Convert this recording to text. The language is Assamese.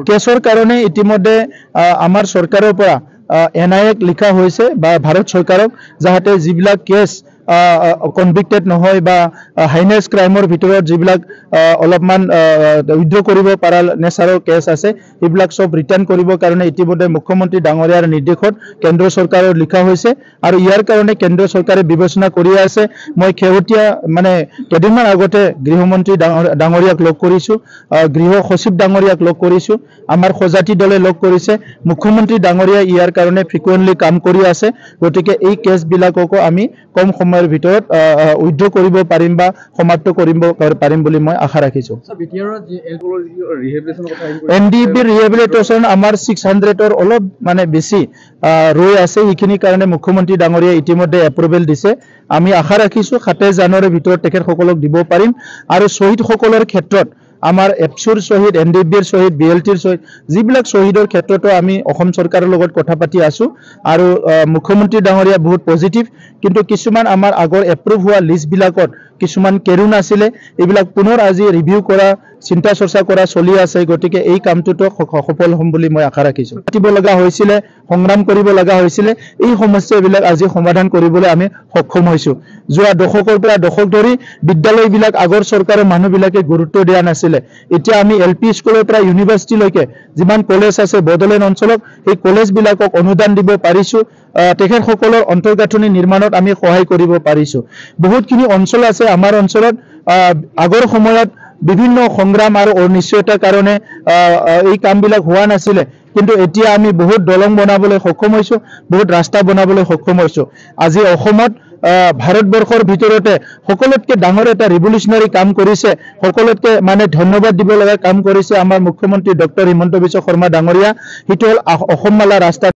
কেছৰ কাৰণে ইতিমধ্যে আমাৰ চৰকাৰৰ পৰা NIA লিখা হৈছে বা ভাৰত চৰকাৰক যাতে যিবিলাক কেছ কনভিক্টেড নহয় বা হাইনেছ ক্ৰাইমৰ ভিতৰত যিবিলাক অলপমান উইথড্ৰ কৰিব পৰা নেচাৰৰ কেছ আছে এইবিলাক সব ৰিটাৰ্ণ কৰিবৰ কাৰণে ইতিমধ্যে মুখ্যমন্ত্ৰী ডাঙৰীয়াৰ নিৰ্দেশত কেন্দ্ৰ চৰকাৰৰ লিখা হৈছে আৰু ইয়াৰ কাৰণে কেন্দ্ৰ চৰকাৰে বিবেচনা কৰি আছে মই খেহতীয়া মানে কেইদিনমান আগতে গৃহমন্ত্ৰী ডাঙৰীয়াক লগ কৰিছো গৃহ সচিব ডাঙৰীয়াক লগ কৰিছো আমাৰ খজাতি দলে লগ কৰিছে মুখ্যমন্ত্ৰী ডাঙৰীয়া ইয়াৰ কাৰণে ফ্ৰিকুৱেন্টলি কাম কৰি আছে গতিকে এই কেছ বিলাককো আমি কম সময়ৰ ভিতৰত উইথড্ৰ কৰিব পাৰিম বা সমাপ্ত কৰিব পাৰিম বুলি মই আশা ৰাখিছো NDP ৰিহেবিলিটেশ্যন আমাৰ 600ৰ অলপ মানে বেছি ৰৈ আছে এইখিনি কাৰণে মুখ্যমন্ত্ৰী ডাঙৰীয়া ইতিমধ্যে এপ্ৰুভেল দিছে আমি আশা ৰাখিছো 27 জানুৱাৰীৰ ভিতৰত তেখেতসকলক দিব পাৰিম আৰু শহীদসকলৰ ক্ষেত্ৰত আমাৰ এপছুৰ শহীদ NDPৰ শহীদ BLTৰ শহীদ যিবিলাক শহীদৰ ক্ষেত্ৰতো আমি অসম চৰকাৰৰ লগত কথা পাতি আছো আৰু মুখ্যমন্ত্ৰী ডাঙৰীয়া বহুত পজিটিভ কিন্তু কিছুমান আমাৰ আগৰ এপ্ৰুভ হোৱা লিষ্ট বিলাকত কিছুমান কেৰুন আছিলে এইবিলাক পুনৰ আজি ৰিভিউ কৰা চিন্তা চৰ্চা কৰা চলি আছে গতিকে এই কামটোতো সফল হ'ম বুলি মই আশা ৰাখিছো পাতিব লগা হৈছিল সংগ্ৰাম কৰিব লগা হৈছিল এই সমস্যাবিলাক আজি সমাধান কৰিবলৈ আমি সক্ষম হৈছো যোৱা দশকৰ পৰা দশক ধৰি বিদ্যালয়বিলাক আগৰ চৰকাৰৰ মানুহবিলাকে গুৰুত্ব দিয়া নাছিল এতিয়া আমি LP স্কুলৰ পৰা ইউনিভাৰ্চিটি লৈকে যিমান কলেজ আছে বদলেণ্ড অঞ্চলত এই কলেজ বিলাকক অনুদান দিব পাৰিছো তেখেতসকলৰ অন্তৰ্গাঁথনি নিৰ্মাণত আমি সহায় কৰিব পাৰিছো বহুতখিনি অঞ্চল আছে আমাৰ অঞ্চলত আগৰ সময়ত বিভিন্ন সংগ্ৰাম আৰু অনিশ্চয়তাৰ কাৰণে এই কামবিলাক হোৱা নাছিল কিন্তু এতিয়া আমি বহুত দলং বনাবলৈ সক্ষম হৈছো বহুত ৰাস্তা বনাবলৈ সক্ষম হৈছো আজি অসমত ভাৰতবৰ্ষৰ ভিতৰতে সকলোতকৈ ডাঙৰ এটা ৰিভলিউচনাৰী কাম কৰিছে সকলোতকৈ মানে ধন্যবাদ দিব লগা কাম কৰিছে আমাৰ মুখ্যমন্ত্ৰী ডক্টৰ হিমন্ত বিশ্ব শৰ্মা ডাঙৰীয়া হিটো অসমমালা ৰাস্তা